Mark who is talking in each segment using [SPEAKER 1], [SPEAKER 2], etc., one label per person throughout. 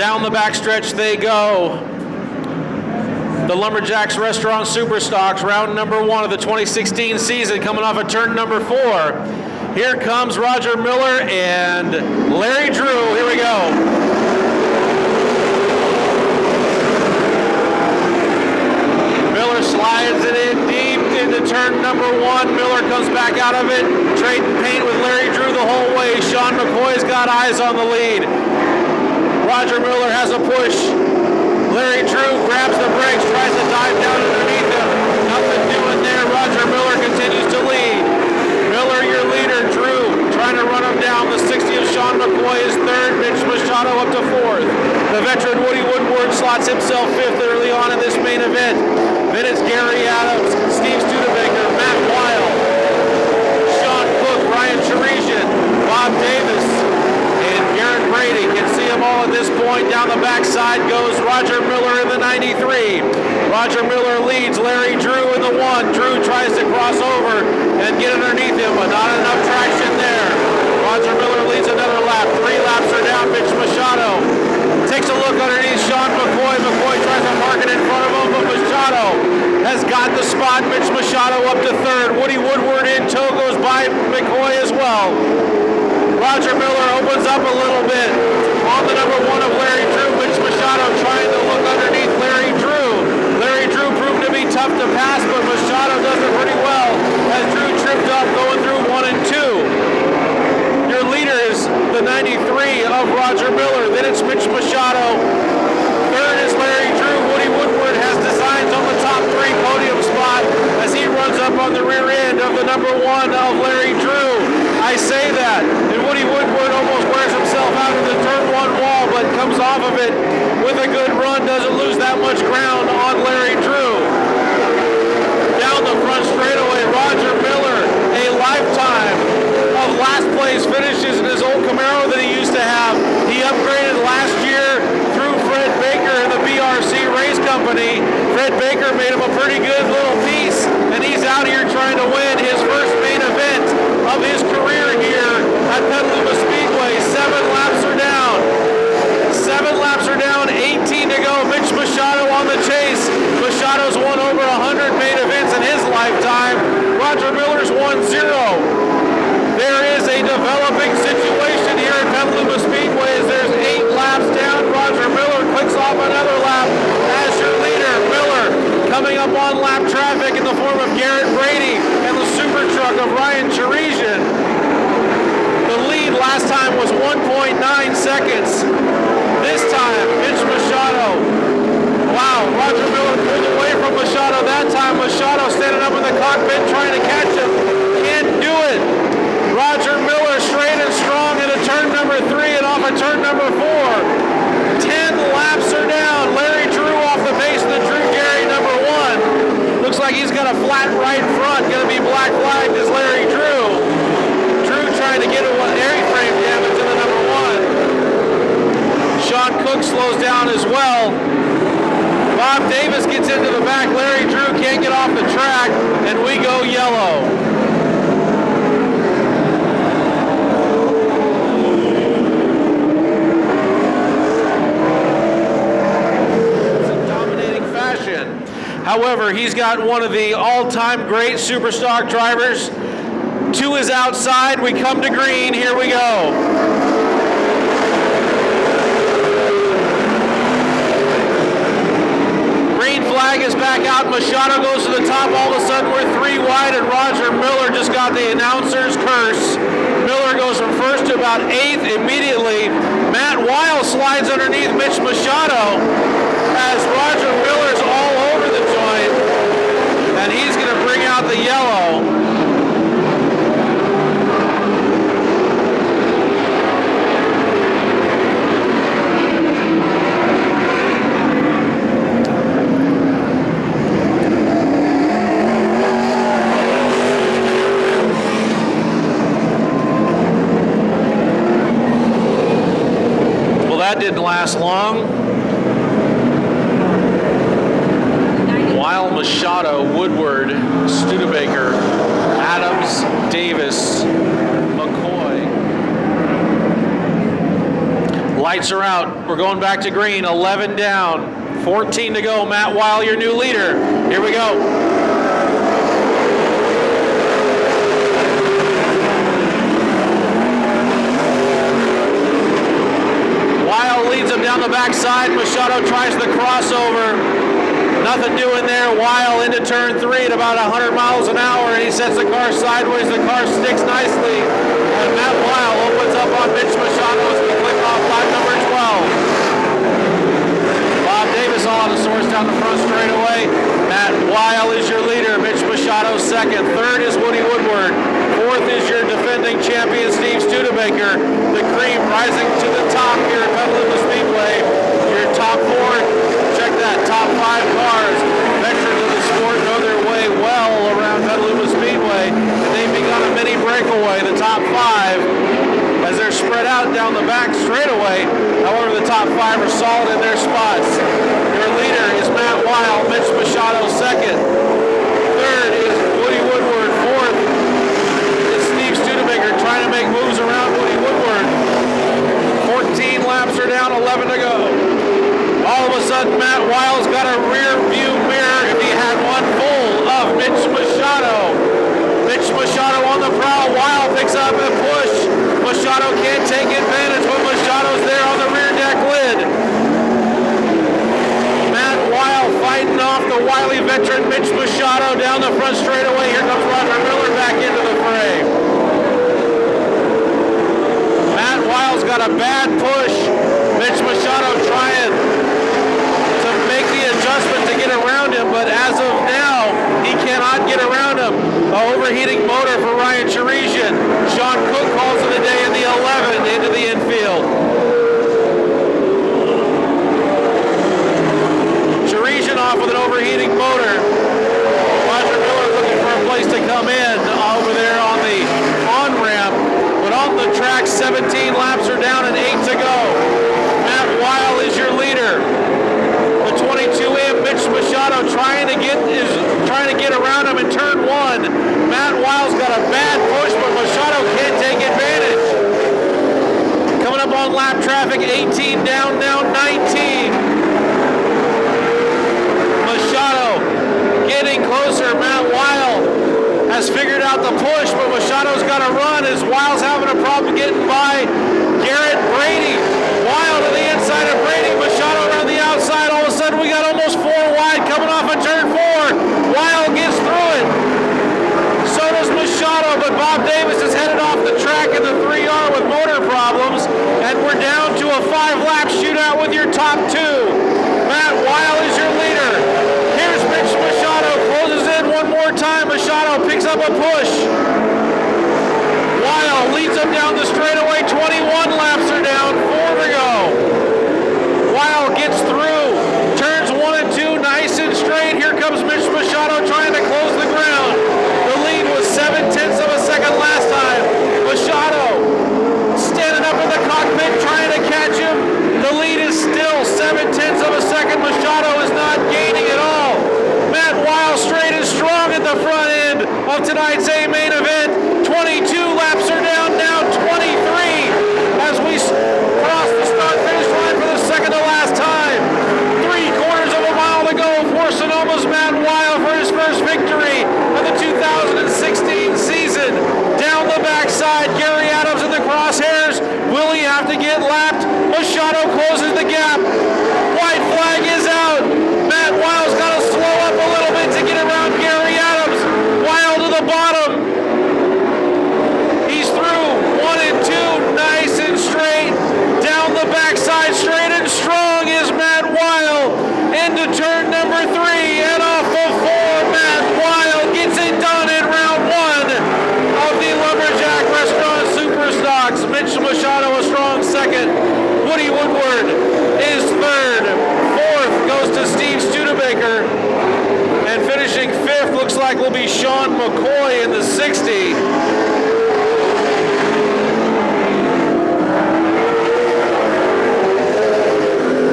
[SPEAKER 1] Down the backstretch they go. The Lumberjacks Restaurant Superstocks, round number 1 of the 2016 season, coming off of turn number 4. Here comes Roger Miller and Larry Drew. Here we go. Miller slides it in deep into turn number 1. Miller comes back out of it, trading paint with Larry Drew the whole way. Shawn McCoy's got eyes on the lead. Roger Miller has a push. Larry Drew grabs the brakes, tries to dive down underneath him. Nothing doing there. Roger Miller continues to lead. Miller, your leader. Drew trying to run him down. The 60 of Shawn McCoy is 3rd. Mitch Machado up to 4th. The veteran Woodward slots himself 5th early on in this main event. Then it's Gary Adams, Steve Studebaker, Matt Weil, Sean Cook, Ryan Cherezian, Bob Davis, and Garrett Brady. Can see them all at this point. Down the backside goes Roger Miller in the 93. Roger Miller leads Larry Drew in the 1. Drew tries to cross over and get underneath him, but not enough traction there. Roger Miller leads another lap. 3 laps are down. Mitch Machado takes a look underneath Shawn McCoy. McCoy tries to park it in front of him, but Machado has got the spot. Mitch Machado up to 3rd. Woodward in tow goes by McCoy as well. Roger Miller opens up a little bit on the number 1 of Larry Drew. Mitch Machado trying to look underneath Larry Drew. Larry Drew proved to be tough to pass, but Machado does it pretty well as Drew tripped up going through 1 and 2. Your leader is the 93 of Roger Miller. Then it's Mitch Machado. 3rd is Larry Drew. Woodward has designs on the top 3 podium spot as he runs up on the rear end of the number 1 of Larry Drew. I say that, and Woodward almost wears himself out of the turn 1 wall, but comes off of it with a good run, doesn't lose that much ground on Larry Drew. Down the front straightaway, Roger Miller, a lifetime of last place finishes in his old Camaro that he used to have. He upgraded last year through Fred Baker and the BRC Race Company. Fred Baker made him a pretty good little piece, and he's out here trying to win his first main event of his career here at Petaluma Speedway. 7 laps are down. 7 laps are down, 18 to go. Mitch Machado on the chase. Machado's won over 100 main events in his lifetime. Roger Miller's won 0. There is a developing situation here at Petaluma Speedway as there's 8 laps down. Roger Miller clicks off another lap as your leader. Miller coming up on lap traffic in the form of Garrett Brady and the super truck of Ryan Cherezian. The lead last time was 1.9 seconds. This time, Mitch Machado. Wow, Roger Miller pulled away from Machado that time. Machado standing up in the cockpit trying to catch him. Can't do it. Roger Miller straight and strong into turn number 3 and off of turn number 4. 10 laps are down. Larry Drew off the pace of the Drew Gary number 1. Looks like he's got a flat right front. Going to be black flagged as Larry Drew. Drew trying to get a airframe damage to the number 1. Sean Cook slows down as well. Bob Davis gets into the back. Larry Drew can't get off the track, and we go yellow. However, he's got one of the all-time great Superstock drivers. 2 is outside. We come to green. Here we go. Green flag is back out. Machado goes to the top. All of a sudden, we're 3 wide, and Roger Miller just got the announcer's curse. Miller goes from 1st to about 8th immediately. Matt Weil slides underneath Mitch Machado as Roger Miller's all over the joint, and he's going to bring out the yellow. Well, that didn't last long. Machado, Woodward, Studebaker, Adams, Davis, McCoy. Lights are out. We're going back to green. 11 down. 14 to go. Matt Weil, your new leader. Here we go. Weil leads him down the backside. Machado tries the crossover. Nothing doing there. Weil into turn 3 at about 100 miles an hour, and he sets the car sideways. The car sticks nicely. And Matt Weil opens up on Mitch Machado as we click off lap number 12. Bob Davis all out of sorts down the front straightaway. Matt Weil is your leader. Mitch Machado second. Third is Woody Woodward. Fourth is your defending champion, Steve Studebaker. The cream rising to the top here at Petaluma Speedway. Your top 4, check that, top 5 cars. Veterans of the sport know their way well around Petaluma Speedway. And they've begun a mini breakaway. The top 5, as they're spread out down the back straightaway. However, the top 5 are solid in their spots. Your leader is Matt Weil. Mitch Machado second. Third is Woody Woodward. Fourth is Steve Studebaker trying to make moves around Woody Woodward. 14 laps are down, 11 to go. All of a sudden, Matt Weil's got a rear view mirror if he had one full of Mitch Machado. Mitch Machado on the prowl. Weil picks up a push. Machado can't take advantage, but Machado's there on the rear deck lid. Matt Weil fighting off the wily veteran Mitch Machado down the front straightaway. Here comes Roger Miller back into the fray. Matt Weil's got a bad push. Mitch Machado trying to make the adjustment to get around him, but as of now, he cannot get around him. An overheating motor for Ryan Cherezian. Shawn Cook calls it a day in the 11 into the infield. Cherezian off with an overheating motor. Roger Miller looking for a place to come in over there on the on-ramp, but on the track, 17 laps are down and 8 to go. Matt Weil is your leader. The 22M Mitch Machado trying to get around him in turn 1. Matt Weil's got a bad push, but Machado can't take advantage. Coming up on lap traffic, 18 down, now 19. Machado getting closer. Matt Weil has figured out the push, but Machado's got to run as Weil's having a problem getting by Garrett. Brady. Weil to the inside of Brady. Machado around the outside. All of a sudden, we got almost 4 wide coming off of turn 4. Weil gets through it. So does Machado, but Bob Davis is headed off the track in the 3R with motor problems, and we're down to a 5-lap shootout with your top 2. Matt Weil is your leader. Here's Mitch Machado, closes in one more time. Machado picks up a push. Weil leads him down the straightaway. 21 laps are down, 4 to go. Weil gets through. Turns 1 and 2, nice and straight. Here comes Mitch Machado trying to close the ground. The lead was 0.7 of a second last time. Machado standing up in the cockpit trying to catch him. The lead is still 0.7 of a second. Machado is not gaining at all. Matt Weil straight and strong at the front end of tonight's A main event. 22 laps are down, now 23 as we cross the start-finish line for the second to last time. 3/4 of a mile to go for Sonoma's Matt Weil for his first victory of the 2016 season. Down the backside, Gary Adams in the crosshairs. Will he have to get lapped? Machado closes the gap. White flag is out. Matt Weil's got to slow up a little bit to get around Gary Adams. Weil to the bottom. He's through 1 and 2, nice and straight. Down the backside, straight and strong is Matt Weil. Into turn number 3 and off of 4. Matt Weil gets it done in round 1 of the Lumberjack Restaurant Superstocks. Mitch Machado a strong second. Woody Woodward is third. Fourth goes to Steve Studebaker. And finishing 5th looks like will be Shawn McCoy in the 60.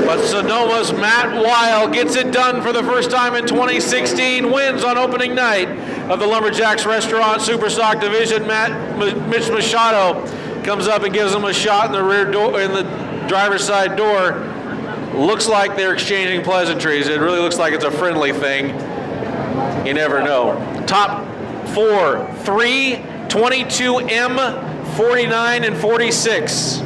[SPEAKER 1] But Sonoma's Matt Weil gets it done for the first time in 2016, wins on opening night of the Lumberjacks Restaurant Superstock Division. Mitch Machado comes up and gives him a shot in the rear door, in the driver's side door, looks like they're exchanging pleasantries. It really looks like it's a friendly thing. You never know. Top 4, 3, 22M, 49, and 46.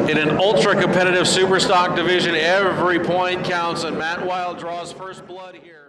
[SPEAKER 1] In an ultra-competitive Superstock division, every point counts, and Matt Wild draws first blood here.